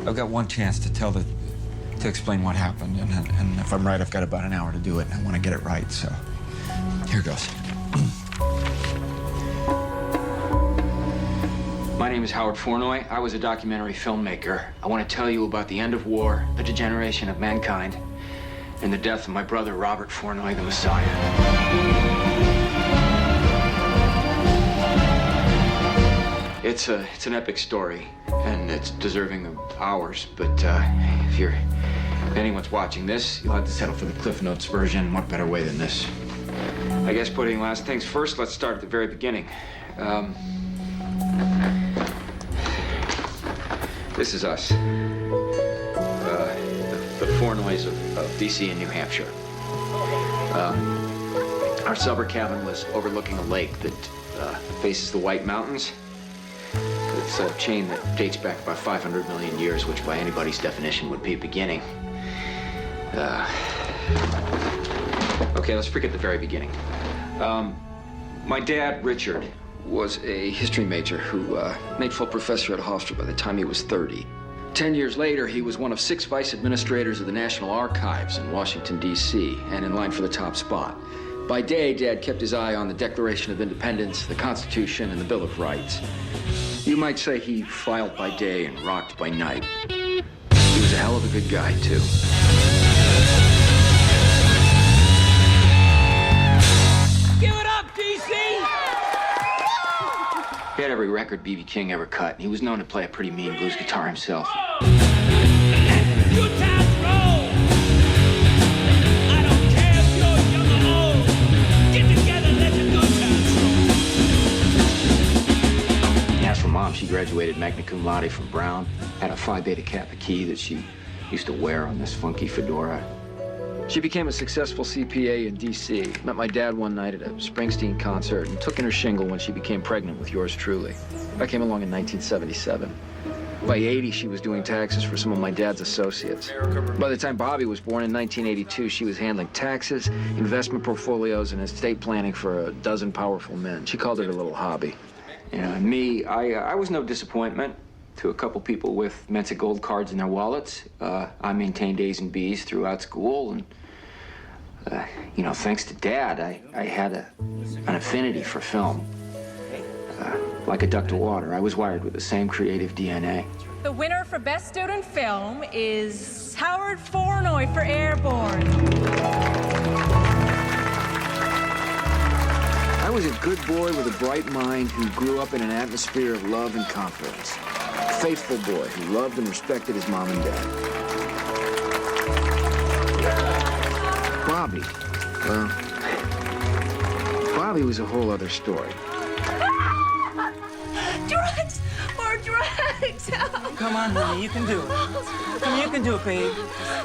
I've got one chance to explain what happened, and if I'm right, I've got about an hour to do it, and I want to get it right, so here goes. My name is Howard Flournoy. I was a documentary filmmaker. I want to tell you about the end of war, the degeneration of mankind, and the death of my brother, Robert Flournoy, the Messiah. It's an epic story, and it's deserving of ours, but if anyone's watching this, you'll have to settle for the Cliff Notes version. What better way than this? I guess putting last things first, let's start at the very beginning. This is us. The Flournoys of D.C. and New Hampshire. Our summer cabin was overlooking a lake that faces the White Mountains. It's a chain that dates back about 500 million years, which by anybody's definition would be a beginning. Okay, let's forget the very beginning. My dad, Richard, was a history major who made full professor at Hofstra by the time he was 30. 10 years later, he was one of 6 vice administrators of the National Archives in Washington, D.C., and in line for the top spot. By day, Dad kept his eye on the Declaration of Independence, the Constitution, and the Bill of Rights. You might say he filed by day and rocked by night. He was a hell of a good guy, too. Give it up, DC! He had every record B.B. King ever cut, and he was known to play a pretty mean blues guitar himself. Good times roll! I don't care if you're young or old. Get together, let the good times roll. As for Mom, she graduated magna cum laude from Brown, had a Phi Beta Kappa key that she used to wear on this funky fedora. She became a successful CPA in D.C., met my dad one night at a Springsteen concert, and took in her shingle when she became pregnant with yours truly. I came along in 1977. By 80, she was doing taxes for some of my dad's associates. By the time Bobby was born in 1982, she was handling taxes, investment portfolios, and estate planning for a dozen powerful men. She called it her little hobby. And me, I was no disappointment to a couple people with Mensa gold cards in their wallets. I maintained A's and B's throughout school, and thanks to Dad, I had an affinity for film. Like a duck to water, I was wired with the same creative DNA. The winner for Best Student Film is Howard Flournoy for Airborne. I was a good boy with a bright mind who grew up in an atmosphere of love and confidence. A faithful boy who loved and respected his mom and dad. Bobby, well, Bobby was a whole other story. Drugs! More drugs! Come on, honey, you can do it. You can do it, babe.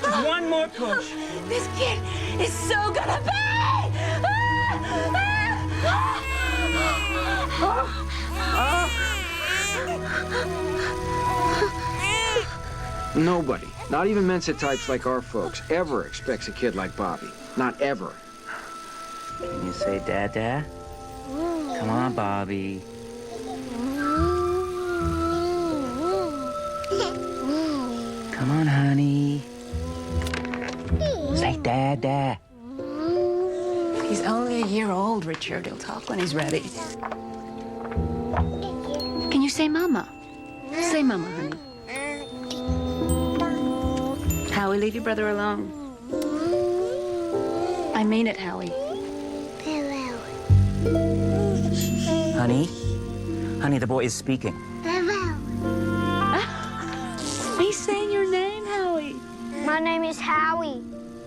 Just one more push. This kid is so gonna pay! Nobody, not even Mensa types like our folks, ever expects a kid like Bobby. Not ever. Can you say Dada? Come on, Bobby. Come on, honey. Say Dada. He's only a year old, Richard. He'll talk when he's ready. Can you say Mama? Say Mama, honey. Howie, leave your brother alone. I mean it, Howie. Honey? Honey, the boy is speaking. He's saying your name, Howie. My name is Howie.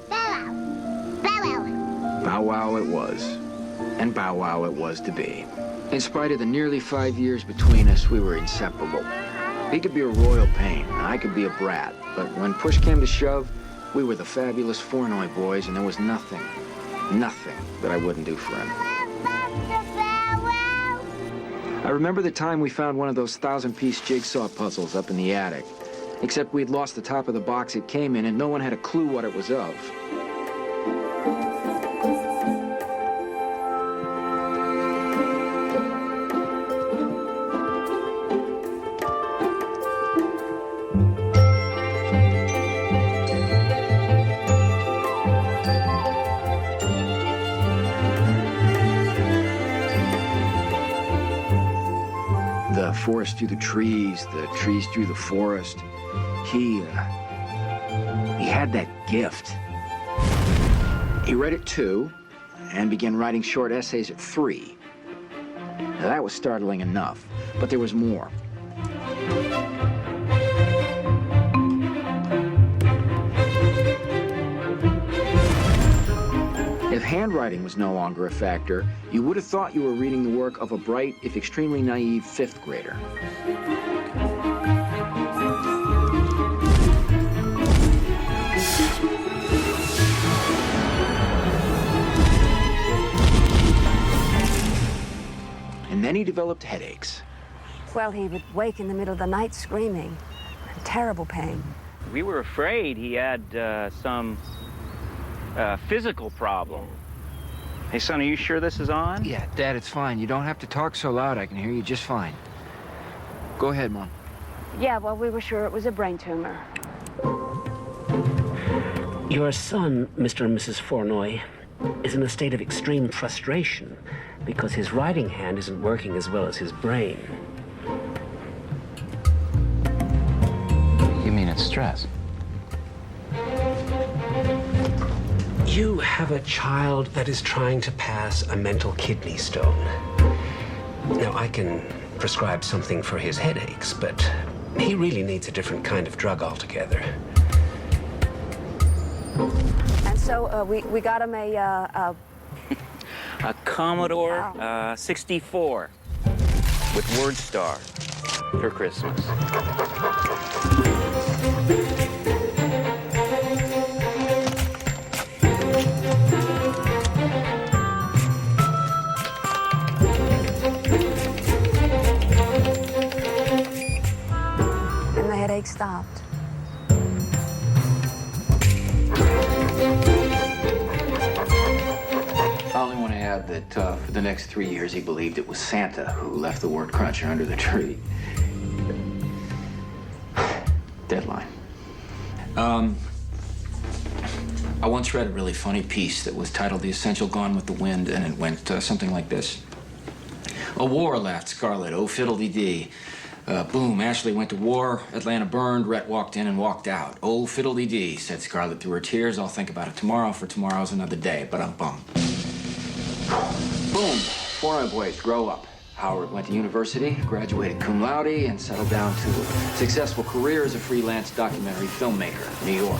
Bow wow. Bow wow it was. And bow wow it was to be. In spite of the nearly 5 years between us, we were inseparable. He could be a royal pain, and I could be a brat. But when push came to shove, we were the fabulous Flournoy boys, and there was nothing that I wouldn't do for him. I remember the time we found one of those 1,000-piece jigsaw puzzles up in the attic. Except we'd lost the top of the box it came in, and no one had a clue what it was of. forest through the trees through the forest. He had that gift. He read at 2 and began writing short essays at 3. Now, that was startling enough, but there was more. If handwriting was no longer a factor, you would have thought you were reading the work of a bright, if extremely naive, 5th grader. And then he developed headaches. Well, he would wake in the middle of the night screaming. Terrible pain. We were afraid he had some physical problem. Hey, son, are you sure this is on? Yeah, Dad, it's fine. You don't have to talk so loud. I can hear you just fine. Go ahead, Mom. Yeah, well, we were sure it was a brain tumor. Your son, Mr. and Mrs. Fournoy, is in a state of extreme frustration because his writing hand isn't working as well as his brain. You mean it's stress? You have a child that is trying to pass a mental kidney stone. Now, I can prescribe something for his headaches, but he really needs a different kind of drug altogether. And so we got him a Commodore 64 with WordStar for Christmas. and the headache stopped. I only want to add that for the next 3 years, he believed it was Santa who left the word cruncher under the tree. Deadline. I once read a really funny piece that was titled The Essential Gone with the Wind, and it went something like this. A war, laughed Scarlett. Oh, fiddle-dee-dee. Boom, Ashley went to war, Atlanta burned, Rhett walked in and walked out. Oh, fiddle-dee-dee, said Scarlett through her tears. I'll think about it tomorrow, for tomorrow's another day, but I'm bummed. Boom, Foreign boys, grow up. Howard went to university, graduated cum laude, and settled down to a successful career as a freelance documentary filmmaker in New York.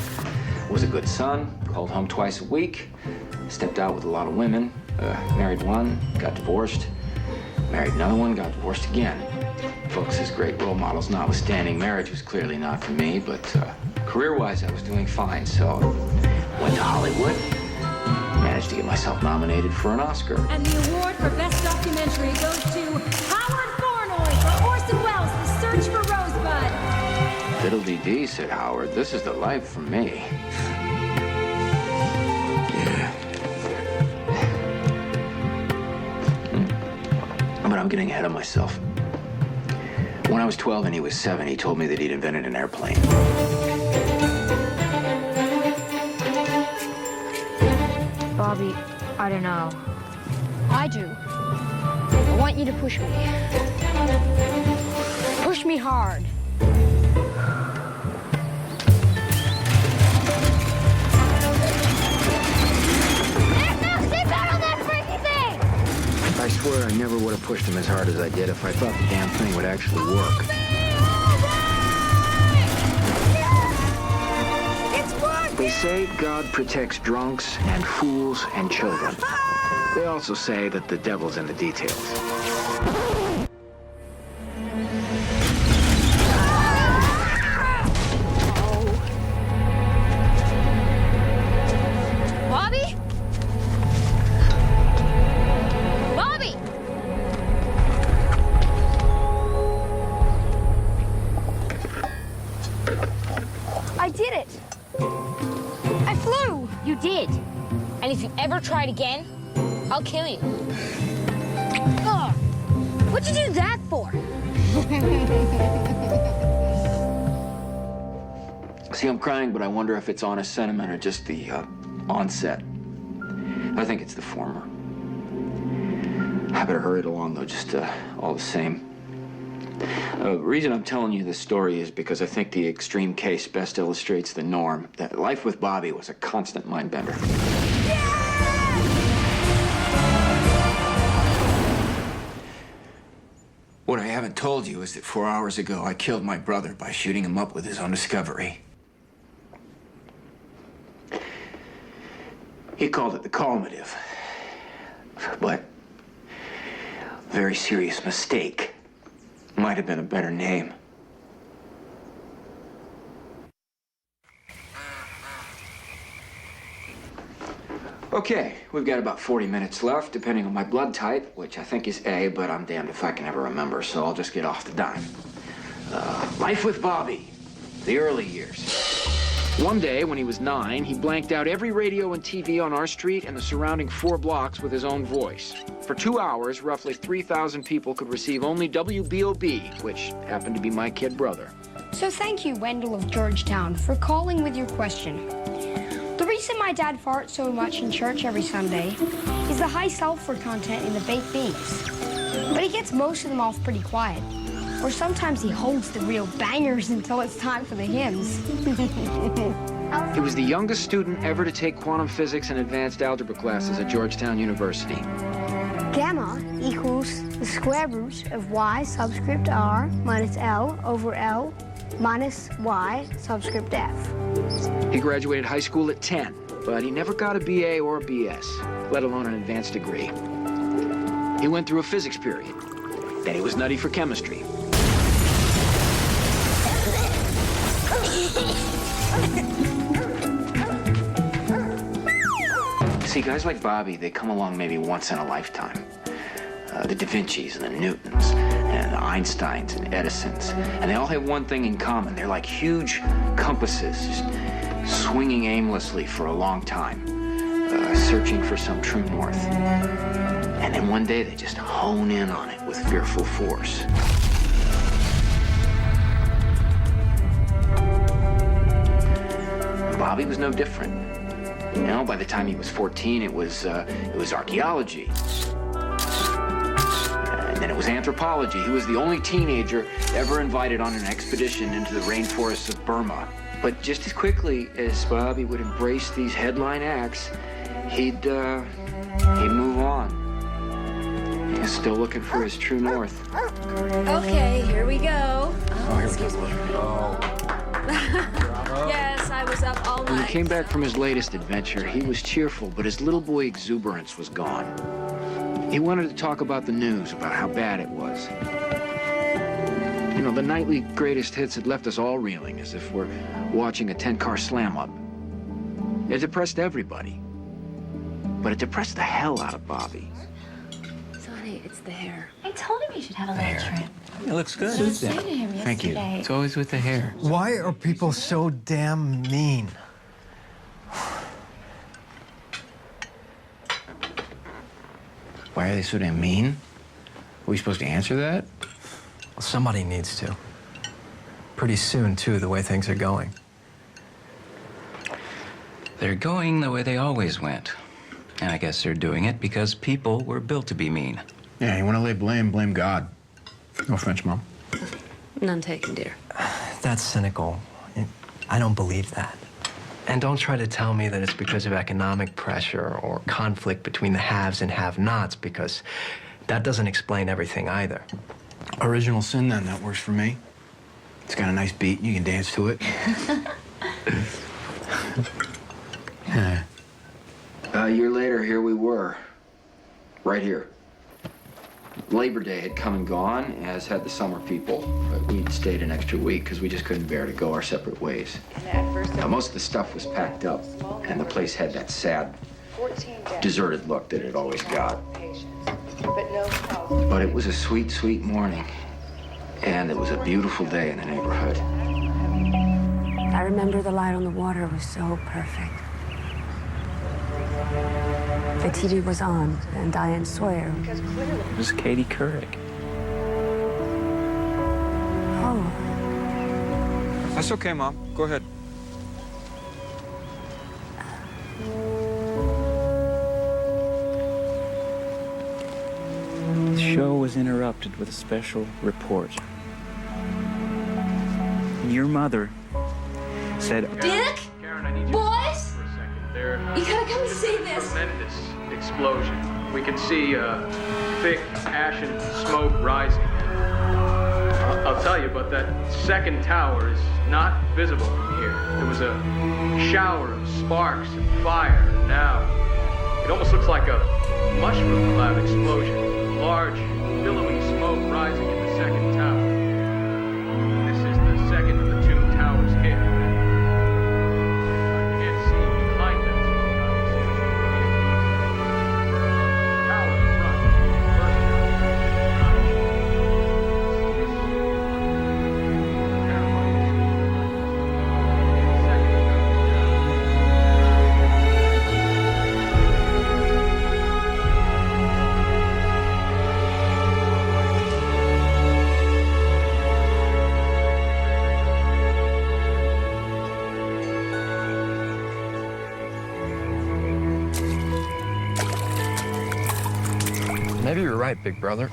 Was a good son, called home twice a week, stepped out with a lot of women, married one, got divorced, married another one, got divorced again. Folks as great role models notwithstanding, marriage was clearly not for me, but career-wise I was doing fine, so went to Hollywood, managed to get myself nominated for an Oscar. And the award for Best Documentary goes to Howard Fournoy for Orson Welles' The Search for Rosebud. Fiddle-dee-dee, said Howard. This is the life for me. Yeah. But I'm getting ahead of myself. When I was 12 and he was 7, he told me that he'd invented an airplane. Bobby, I don't know. I do. I want you to push me. Push me hard. There's no seatbelt on that freaky thing! I swear I never would have pushed him as hard as I did if I thought the damn thing would actually work. They say God protects drunks and fools and children. They also say that the devil's in the details. Bobby? Bobby! I did it! I flew! You did. And if you ever try it again, I'll kill you. Ugh. What'd you do that for? See, I'm crying, but I wonder if it's honest sentiment or just the onset. I think it's the former. I better hurry it along, though, just all the same. The reason I'm telling you this story is because I think the extreme case best illustrates the norm. That life with Bobby was a constant mind-bender. What I haven't told you is that 4 hours ago, I killed my brother by shooting him up with his own discovery. He called it the calmative, but a very serious mistake. Might have been a better name. Okay, we've got about 40 minutes left, depending on my blood type, which I think is A, but I'm damned if I can ever remember, so I'll just get off the dime. Life with Bobby, the early years. One day, when he was 9, he blanked out every radio and TV on our street and the surrounding 4 blocks with his own voice. For 2 hours, roughly 3,000 people could receive only WBOB, which happened to be my kid brother. So thank you, Wendell of Georgetown, for calling with your question. The reason my dad farts so much in church every Sunday is the high sulfur content in the baked beans. But he gets most of them off pretty quiet. Or sometimes he holds the real bangers until it's time for the hymns. He was the youngest student ever to take quantum physics and advanced algebra classes at Georgetown University. Gamma equals the square root of y subscript r minus L over L minus y subscript f. He graduated high school at 10, but he never got a BA or a BS, let alone an advanced degree. He went through a physics period. Then he was nutty for chemistry. See, guys like Bobby, they come along maybe once in a lifetime. The Da Vincis and the Newtons and the Einsteins and Edisons. And they all have one thing in common. They're like huge compasses, just swinging aimlessly for a long time, searching for some true north. And then one day they just hone in on it with fearful force. Bobby was no different. You know, by the time he was 14, it was archaeology. And then it was anthropology. He was the only teenager ever invited on an expedition into the rainforests of Burma. But just as quickly as Bobby would embrace these headline acts, he'd move on. He was still looking for his true north. Okay, here we go. Oh, here we go. Yes, I was up all When he night. came back from his latest adventure, he was cheerful, but his little boy exuberance was gone. He wanted to talk about the news, about how bad it was. You know, the nightly greatest hits had left us all reeling, as if we're watching a 10-car slam-up. It depressed everybody. But it depressed the hell out of Bobby. Sonny, it's the hair. I told him you should have a little trim. It looks good. I was saying to him yesterday. Thank you. It's always with the hair. Why are people so damn mean? Why are they so damn mean? Are we supposed to answer that? Well, somebody needs to. Pretty soon, too, the way things are going. They're going the way they always went. And I guess they're doing it because people were built to be mean. Yeah, you want to lay blame, blame God. No offense, Mom. None taken, dear. That's cynical. I don't believe that. And don't try to tell me that it's because of economic pressure or conflict between the haves and have-nots, because that doesn't explain everything either. Original sin, then. That works for me. It's got a nice beat. You can dance to it. A year later, here we were. Right here. Labor Day had come and gone, as had the summer people. But we'd stayed an extra week because we just couldn't bear to go our separate ways. Most of the stuff was packed up, and the place had that sad, deserted look that it always got. But it was a sweet, sweet morning, and it was a beautiful day in the neighborhood. I remember the light on the water was so perfect. The TV was on, and Diane Sawyer. It was Katie Couric. Oh. That's okay, Mom. Go ahead. The show was interrupted with a special report. your mother said... Dick? Karen, I need you Boys? for a second. There. You gotta come and see this. Tremendous explosion. We can see thick ashen smoke rising. I'll tell you, but that second tower is not visible from here. There was a shower of sparks and fire, and now it almost looks like a mushroom cloud explosion. Large, billowing smoke rising in the second tower. This is the second of the two towers hit. I can't see behind that smoke, obviously. Tower in front, first Maybe you're right, big brother.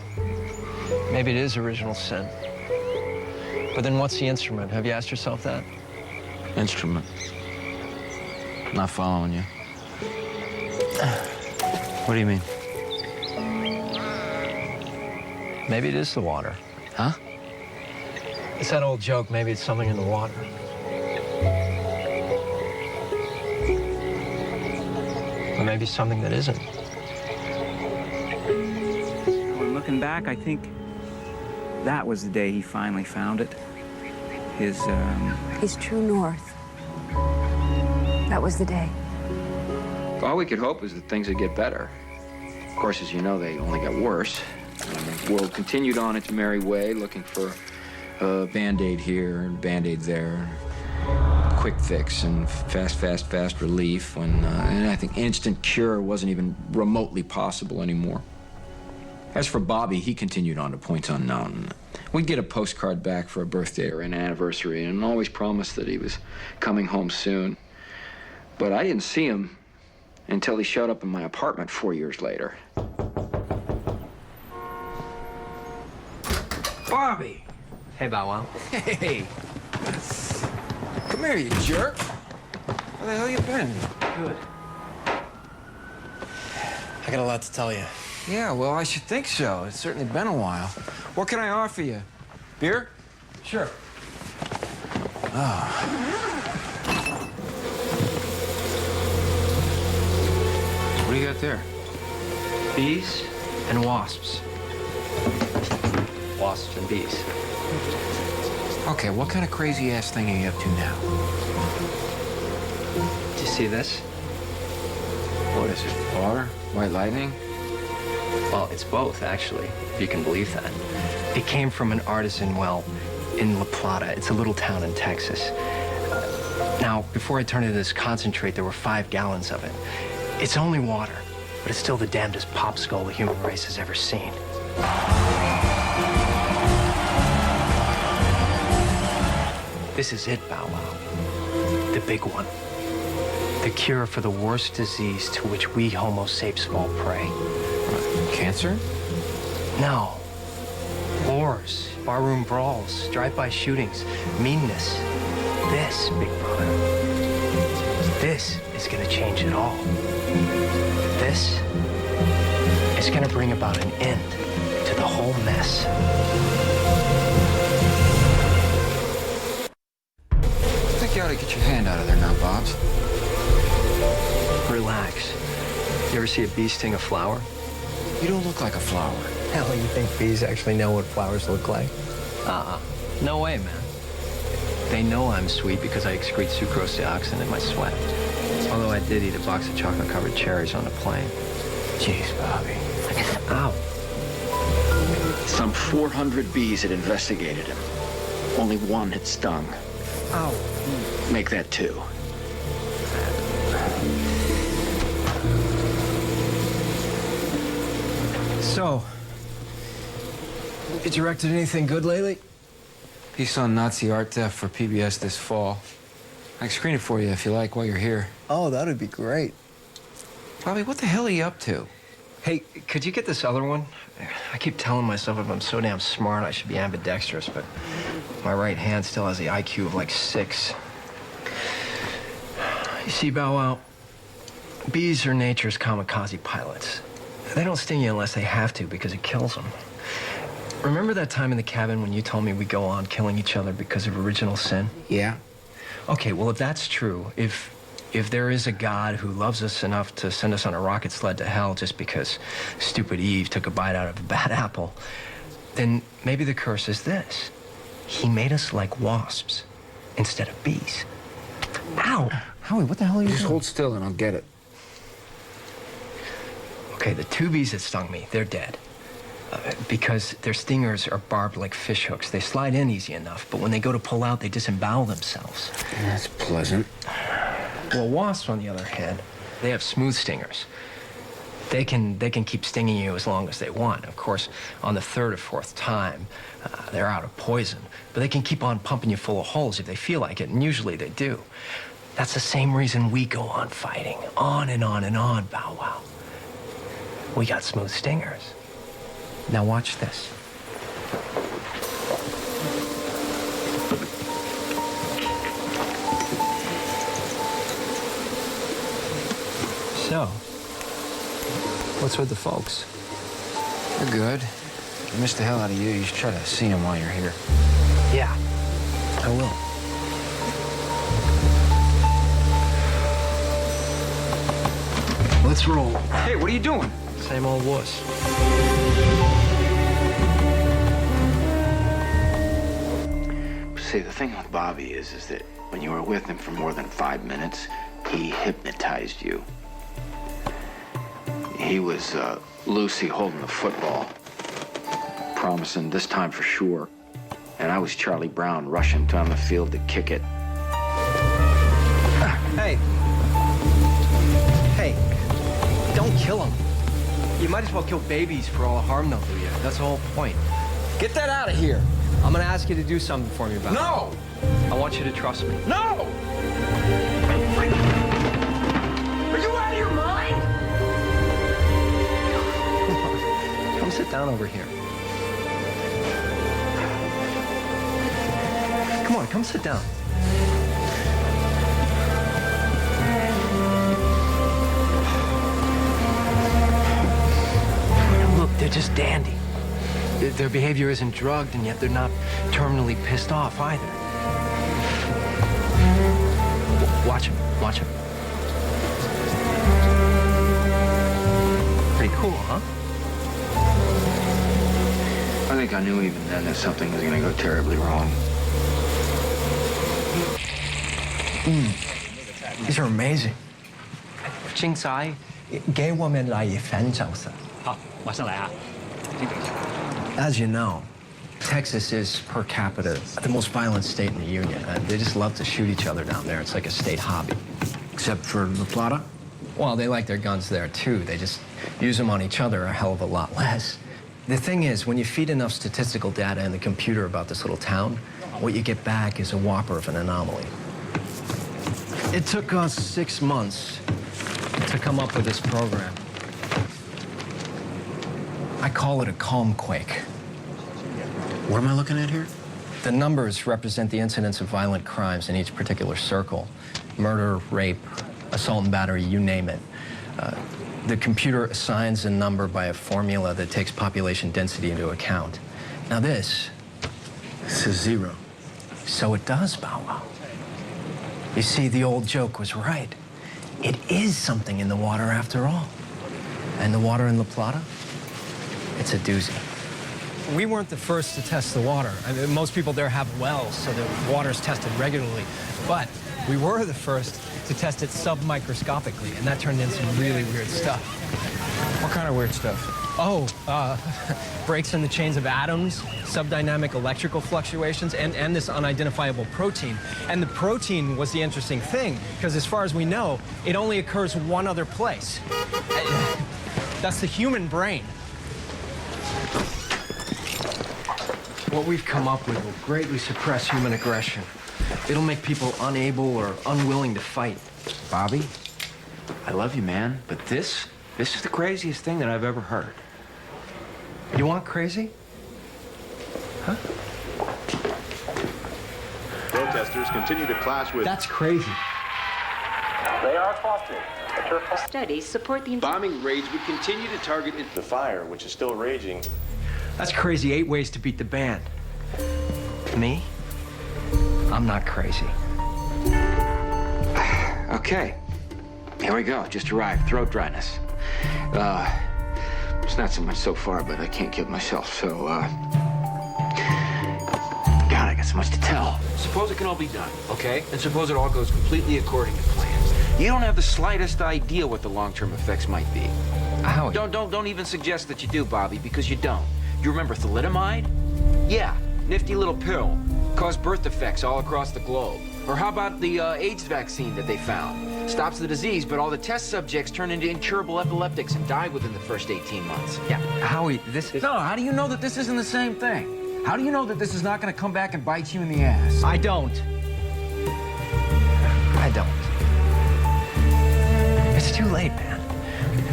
Maybe it is original sin. But then what's the instrument? Have you asked yourself that? Instrument. Not following you. What do you mean? Maybe it is the water. Huh? It's that old joke, maybe it's something in the water. Or maybe something that isn't. When looking back, I think that was the day he finally found it. His true north. That was the day. All we could hope is that things would get better. Of course, as you know, they only got worse. The world continued on its merry way, looking for a Band-Aid here and Band-Aid there. Quick fix and fast relief when, and I think instant cure wasn't even remotely possible anymore. As for Bobby, he continued on to points unknown. We'd get a postcard back for a birthday or an anniversary and always promised that he was coming home soon. But I didn't see him until he showed up in my apartment 4 years later. Bobby! Hey, Bow Wow. Hey! Come here, you jerk. Where the hell you been? Good. I got a lot to tell you. Yeah, well, I should think so. It's certainly been a while. What can I offer you? Beer? Sure. Oh. What do you got there? Bees and wasps. Wasps and bees. Okay, what kind of crazy-ass thing are you up to now? Do you see this? What is it, water? White lightning? Well, it's both, actually, if you can believe that. It came from an artisan well in La Plata. It's a little town in Texas. Now, before I turned into this concentrate, there were 5 gallons of it. It's only water, but it's still the damnedest popsicle the human race has ever seen. This is it, Bow Wow. The big one. The cure for the worst disease to which we Homo sapes fall prey. Cancer? No. Wars, barroom brawls, drive-by shootings, meanness. This, big brother, this is gonna change it all. This is gonna bring about an end to the whole mess. I think you ought to get your hand out of there now, Bobs. Relax. You ever see a bee sting a flower? You don't look like a flower. Hell, you think bees actually know what flowers look like? No way, man. They know I'm sweet because I excrete sucrose dioxin in my sweat. Although I did eat a box of chocolate-covered cherries on the plane. Jeez, Bobby. Ow. Some 400 bees had investigated him. Only one had stung. Ow. Make that 2. So, you directed anything good lately? Piece on Nazi art theft for PBS this fall. I can screen it for you if you like while you're here. Oh, that would be great. Bobby, what the hell are you up to? Hey, could you get this other one? I keep telling myself if I'm so damn smart, I should be ambidextrous, but My right hand still has the IQ of like 6. You see, Bow Wow, bees are nature's kamikaze pilots. They don't sting you unless they have to because it kills them. Remember that time in the cabin when you told me we go on killing each other because of original sin? Yeah. Okay, well, if that's true, if there is a God who loves us enough to send us on a rocket sled to hell just because stupid Eve took a bite out of a bad apple, then maybe the curse is this. He made us like wasps instead of bees. Ow! Howie, what the hell are you doing? Just hold still and I'll get it. Okay, the 2 bees that stung me, they're dead. Because their stingers are barbed like fish hooks. They slide in easy enough, but when they go to pull out, they disembowel themselves. That's pleasant. Well, wasps, on the other hand, they have smooth stingers. They can keep stinging you as long as they want. Of course, on the 3rd or 4th time, they're out of poison. But they can keep on pumping you full of holes if they feel like it, and usually they do. That's the same reason we go on fighting, on and on and on, Bow Wow. We got smooth stingers. Now watch this. So, what's with the folks? They're good. I missed the hell out of you. You should try to see them while you're here. Yeah, I will. Let's roll. Hey, what are you doing? Same old wuss. See, the thing with Bobby is that when you were with him for more than 5 minutes, he hypnotized you. He was Lucy holding the football, promising this time for sure. And I was Charlie Brown rushing down the field to kick it. Hey. Hey, don't kill him. You might as well kill babies for all the harm they'll do you. That's the whole point. Get that out of here. I'm gonna ask you to do something for me about it. No! I want you to trust me. No! Are you out of your mind? Come sit down over here. Come on, come sit down. Look, they're just dandy. Their behavior isn't drugged, and yet they're not terminally pissed off either. Watch him, watch him. Pretty cool, huh? I think I knew even then that something was gonna go terribly wrong. These are amazing. 精仔，幾個人嚟分手實。好，馬上嚟啊！ As you know, Texas is, per capita, the most violent state in the Union. They just love to shoot each other down there. It's like a state hobby. Except for La Plata? Well, they like their guns there, too. They just use them on each other a hell of a lot less. The thing is, when you feed enough statistical data in the computer about this little town, what you get back is a whopper of an anomaly. It took us 6 months to come up with this program. I call it a calm quake. What am I looking at here? The numbers represent the incidence of violent crimes in each particular circle. Murder, rape, assault and battery, you name it. The computer assigns a number by a formula that takes population density into account. Now this is 0. So it does, Bow Wow. You see, the old joke was right. It is something in the water after all. And the water in La Plata? It's a doozy. We weren't the first to test the water. I mean, most people there have wells, so the water's tested regularly. But we were the first to test it submicroscopically, and that turned in some really weird stuff. What kind of weird stuff? Oh, breaks in the chains of atoms, subdynamic electrical fluctuations, and this unidentifiable protein. And the protein was the interesting thing, because as far as we know, it only occurs one other place. That's the human brain. What we've come up with will greatly suppress human aggression. It'll make people unable or unwilling to fight. Bobby, I love you, man, but this is the craziest thing that I've ever heard. You want crazy? Huh? protesters continue to clash with... That's crazy. They are cautious. Studies support the... Bombing raids would continue to target the fire, which is still raging. That's crazy. 8 ways to beat the band. Me? I'm not crazy. Okay. Here we go. Just arrived. Throat dryness. It's not so much so far, but I can't kill myself, so, God, I got so much to tell. Suppose it can all be done, okay? And suppose it all goes completely according to plans. You don't have the slightest idea what the long-term effects might be. Howie. Don't even suggest that you do, Bobby, because you don't. You remember thalidomide? Yeah, nifty little pill. Caused birth defects all across the globe. Or how about the AIDS vaccine that they found? Stops the disease, but all the test subjects turn into incurable epileptics and die within the first 18 months. Yeah, Howie, this is... No, how do you know that this isn't the same thing? How do you know that this is not going to come back and bite you in the ass? I don't. It's too late, man.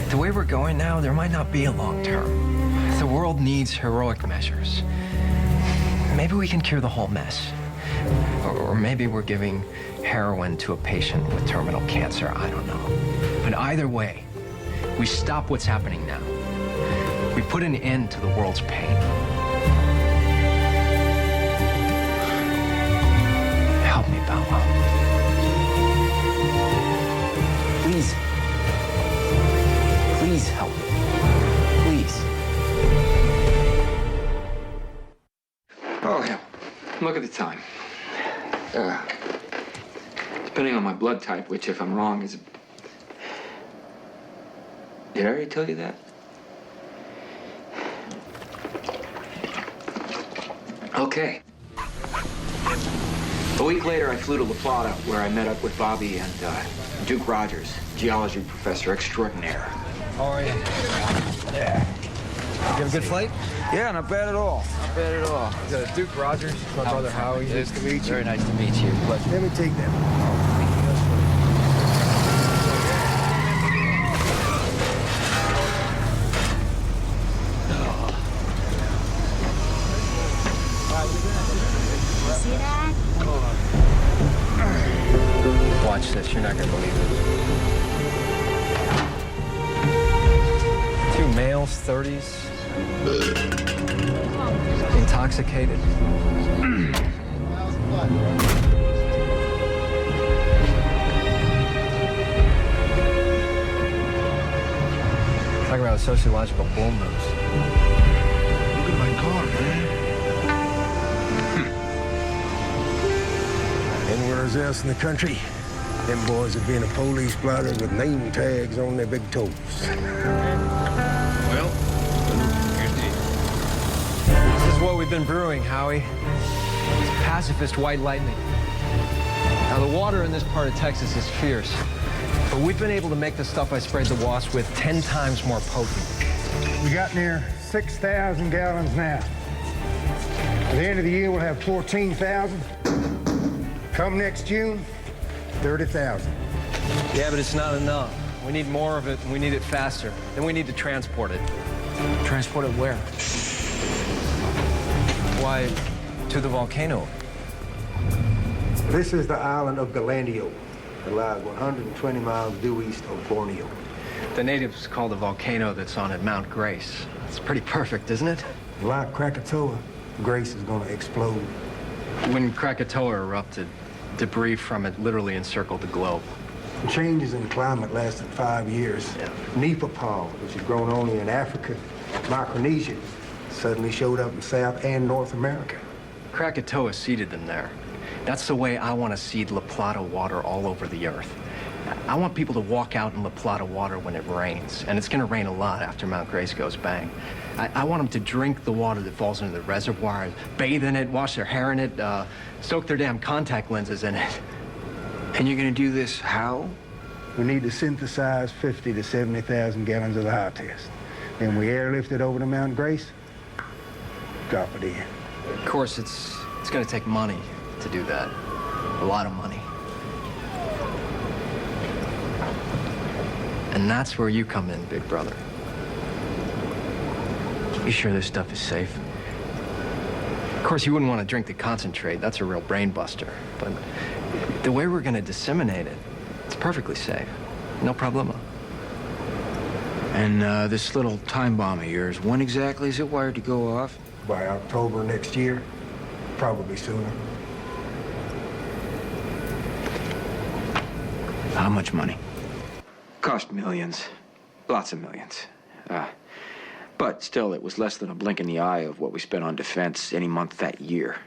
The way we're going now, there might not be a long term. The world needs heroic measures. Maybe we can cure the whole mess. Or maybe we're giving heroin to a patient with terminal cancer. I don't know. But either way, we stop what's happening now. We put an end to the world's pain. Help me, Bella. Please. Please help me. Please. Oh, hell. Look at the time. Depending on my blood type, which, if I'm wrong, is... Did I already tell you that? Okay. A week later, I flew to La Plata, where I met up with Bobby and Duke Rogers, geology professor extraordinaire. How are you? Yeah. You have a good flight? Yeah, not bad at all. Not bad at all. Duke Rogers, my brother Howie. Nice to meet you. Very nice to meet you. Pleasure. Let me take them. See that? Watch this. You're not going to believe it. 2 males, 30s. Intoxicated. Talking about a sociological bull nose. Look at my car, man. Anywhere else in the country, them boys have been a police blotter with name tags on their big toes. Well, here's the... This is what we've been brewing, Howie. It's pacifist white lightning. Now, the water in this part of Texas is fierce, but we've been able to make the stuff I sprayed the wasp with 10 times more potent. We got near 6,000 gallons now. At the end of the year, we'll have 14,000. Come next June, 30,000. Yeah, but it's not enough. We need more of it, and we need it faster. Then we need to transport it. Transport it where? Why, to the volcano. This is the island of Galandio. It lies 120 miles due east of Borneo. The natives call the volcano that's on it Mount Grace. It's pretty perfect, isn't it? Like Krakatoa, Grace is going to explode. When Krakatoa erupted, debris from it literally encircled the globe. Changes in climate lasted 5 years. Yeah. Nipa palm, which is grown only in Africa, Micronesia, suddenly showed up in South and North America. Krakatoa seeded them there. That's the way I want to seed La Plata water all over the earth. I want people to walk out in La Plata water when it rains, and it's going to rain a lot after Mount Grace goes bang. I want them to drink the water that falls into the reservoir, bathe in it, wash their hair in it, soak their damn contact lenses in it. And you're going to do this how? We need to synthesize 50 to 70,000 gallons of the high test. Then we airlift it over to Mount Grace, drop it in. Of course, it's going to take money to do that. A lot of money. And that's where you come in, big brother. You sure this stuff is safe? course, you wouldn't want to drink the concentrate. That's a real brain buster. But the way we're going to disseminate it, it's perfectly safe. No problemo. And this little time bomb of yours, when exactly is it wired to go off? By October next year, probably sooner. How much money? Cost millions. Lots of millions. But still, it was less than a blink in the eye of what we spent on defense any month that year.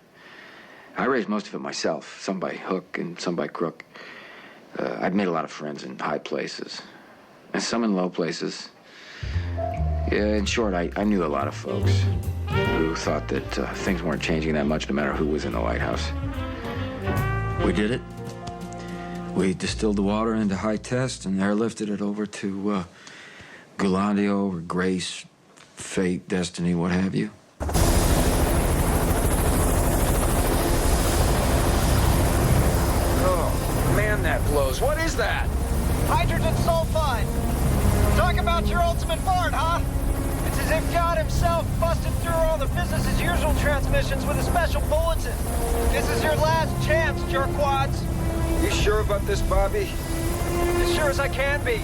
I raised most of it myself, some by hook and some by crook. I'd made a lot of friends in high places, and some in low places. Yeah, in short, I knew a lot of folks who thought that things weren't changing that much no matter who was in the White House. We did it. We distilled the water into high test and airlifted it over to Gulandio or Grace, Fate, Destiny, what have you. Oh, man, that blows. What is that? Hydrogen sulfide. Talk about your ultimate fart, huh? It's as if God himself busted through all the business as usual transmissions with a special bulletin. This is your last chance, jerkwads. You sure about this, Bobby? As sure as I can be.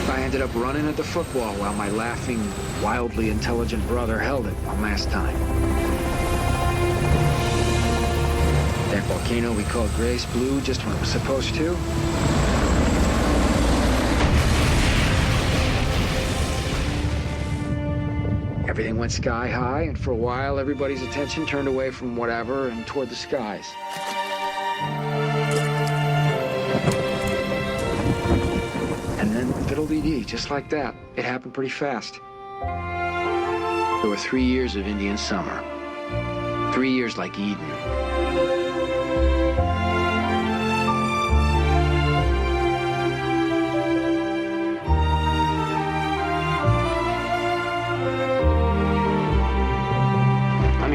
I ended up running at the football while my laughing, wildly intelligent brother held it one last time. That volcano we called Grace blew just when it was supposed to. Everything went sky high, and for a while, everybody's attention turned away from whatever and toward the skies. And then fiddle-dee-dee, just like that. It happened pretty fast. There were 3 years of Indian summer. 3 years like Eden.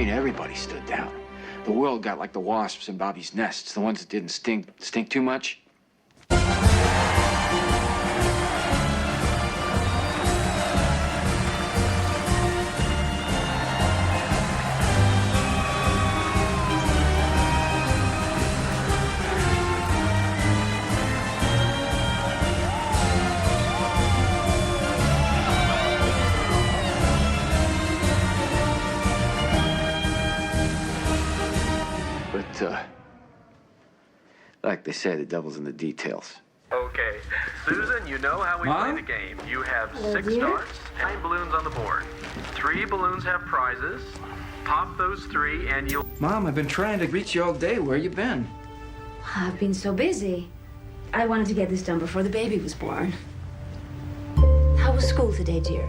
Everybody stood down. The world got like the wasps in Bobby's nests, the ones that didn't stink too much. Like they say, the devil's in the details. Okay, Susan, you know how we play the game. You have 6 starts, 9 balloons on the board. 3 balloons have prizes. Pop those 3 and you'll... Mom, I've been trying to reach you all day. Where you been? I've been so busy. I wanted to get this done before the baby was born. How was school today, dear?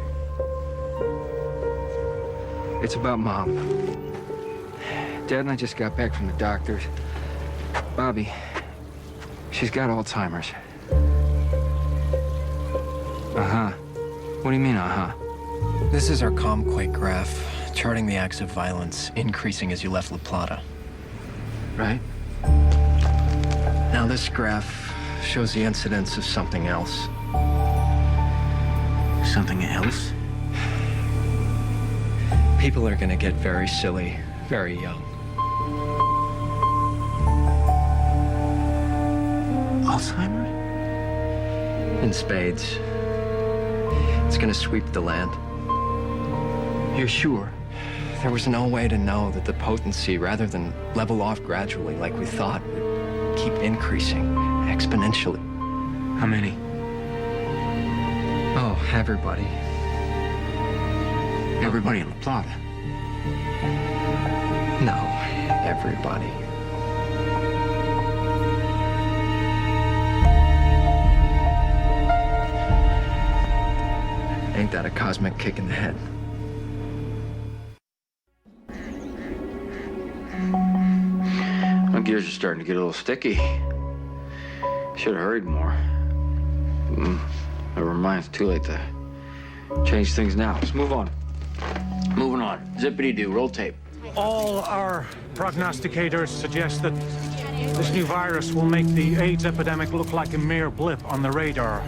It's about Mom. Dad and I just got back from the doctors. Bobby, she's got Alzheimer's. Uh-huh. What do you mean, uh-huh? This is our Comquake graph, charting the acts of violence increasing as you left La Plata. Right. Now this graph shows the incidence of something else. Something else? People are gonna get very silly, very young. Alzheimer's? In spades. It's gonna sweep the land. You're sure? There was no way to know that the potency, rather than level off gradually like we thought, would keep increasing exponentially. How many? Oh, everybody. Everybody in La Plata? No, everybody. Ain't that a cosmic kick in the head? My gears are starting to get a little sticky. Should have hurried more. Never mind, it's too late to change things now. Let's move on. Moving on. Zippity-doo, roll tape. All our prognosticators suggest that this new virus will make the AIDS epidemic look like a mere blip on the radar.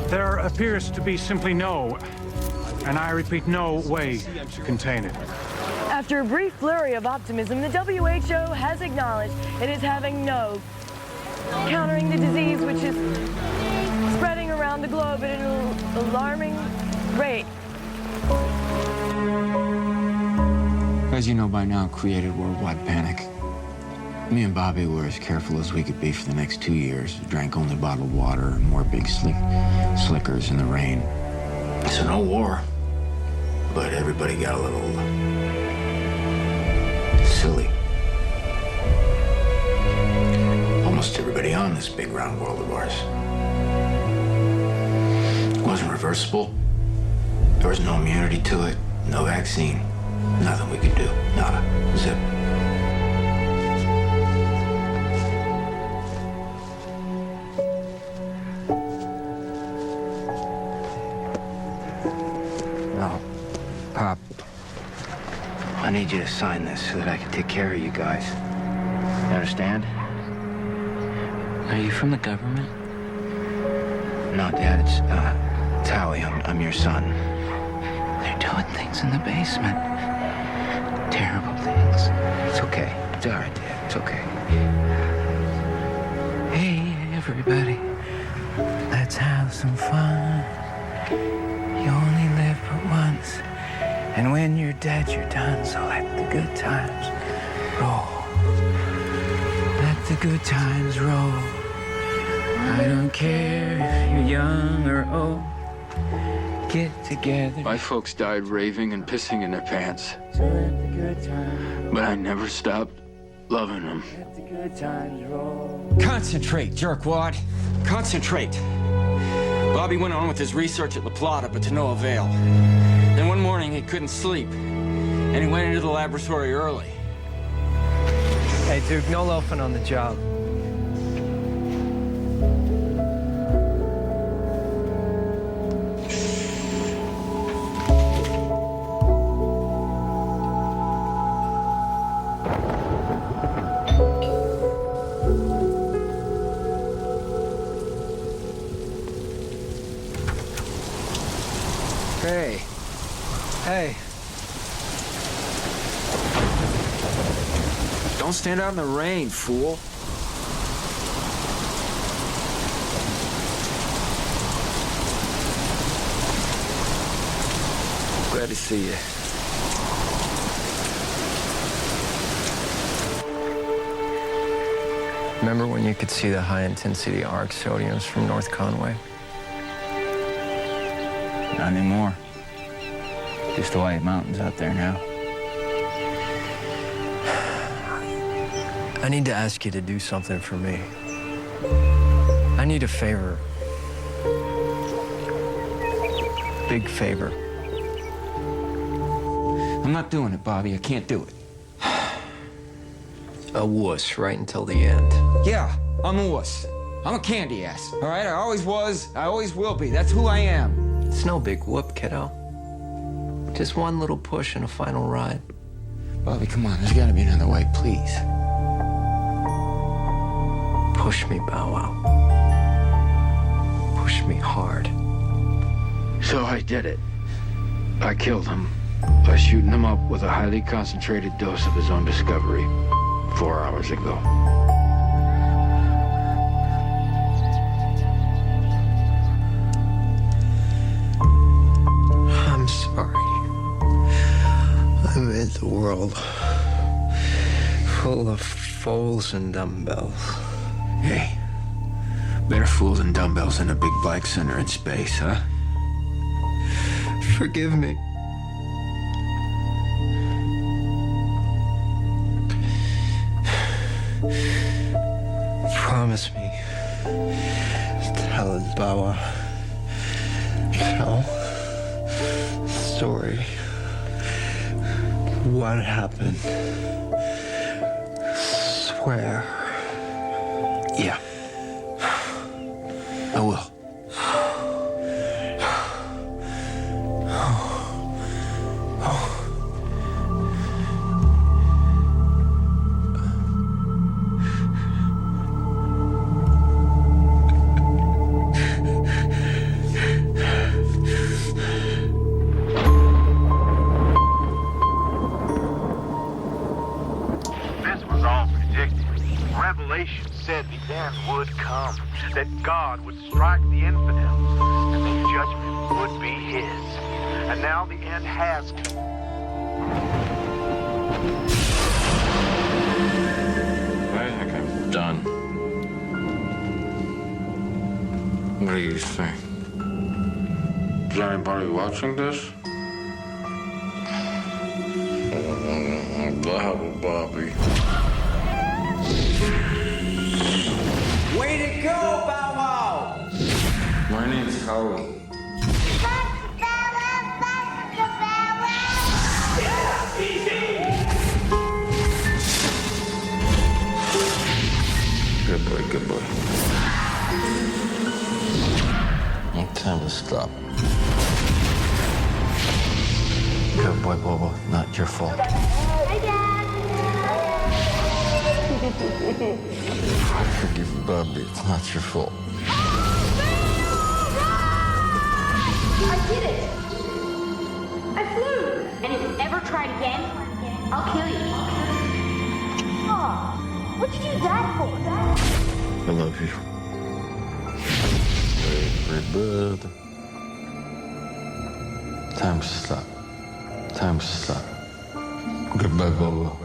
There appears to be simply no And I repeat, no way to contain it. After a brief flurry of optimism, the WHO has acknowledged it is having no countering the disease, which is spreading around the globe at an alarming rate. As you know by now, created worldwide panic. Me and Bobby were as careful as we could be for the next 2 years. Drank only bottled water and wore big slickers in the rain. So no war, but everybody got a little silly. Almost everybody on this big round world of ours. It wasn't reversible. There was no immunity to it, no vaccine, nothing we could do, nada, zip. No, Pop, I need you to sign this so that I can take care of you guys. You understand? Are you from the government? No, Dad, it's Howie. I'm your son. They're doing things in the basement. Terrible things. It's okay. It's all right, Dad. It's okay. Hey, everybody. Let's have some fun. You only live but once. And when you're dead, you're done. So let the good times roll. Let the good times roll. I don't care if you're young or old. Get together. My folks died raving and pissing in their pants. So let the good times. But I never stopped loving them. Let the good times roll. Concentrate, jerkwad. Concentrate. Bobby went on with his research at La Plata, but to no avail. Then one morning he couldn't sleep, and he went into the laboratory early. Hey, Duke, no loafing on the job. Hey. Hey. Don't stand out in the rain, fool. Glad to see you. Remember when you could see the high-intensity arc sodiums from North Conway? Not anymore. Just the White Mountains out there now. I need to ask you to do something for me. I need a favor. Big favor. I'm not doing it, Bobby. I can't do it. A wuss right until the end. Yeah, I'm a wuss. I'm a candy ass, all right? I always was, I always will be. That's who I am. It's no big whoop, kiddo. Just one little push and a final ride. Bobby, come on. There's got to be another way, please. Push me, Bow Wow. Push me hard. So I did it. I killed him by shooting him up with a highly concentrated dose of his own discovery 4 hours ago. I'm sorry. I made the world full of fools and dumbbells. Hey, better fools and dumbbells than a big black center in space, huh? Forgive me. Promise me. Tell it, Bow Wow. Tell the story. What happened? Swear. Yeah. I will. Revelation said the end would come, that God would strike the infidels, and the judgment would be his. And now the end has come. I think I'm done. What do you think? Is anybody watching this? Bobby. Way to go, Bow Wow! My name's Howard. Good boy, good boy. Time to stop. Good boy, Bobo. Not your fault. Hi, Dad. Forgive me, Bobby. It's not your fault. I did it! I flew! And if you ever try it again, I'll kill you. Aw, what'd you do that for? I love you. Very good. Time to stop. Time to stop. Goodbye, Bobo.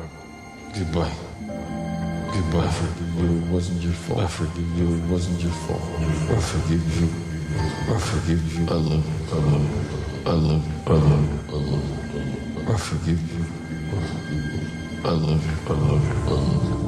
Goodbye. Goodbye. I forgive you. It wasn't your fault. I forgive you. It wasn't your fault. I forgive you. I forgive you. I love you. I love you. I love you. I love you. I love you. I forgive you. I love you. I love you. I love you.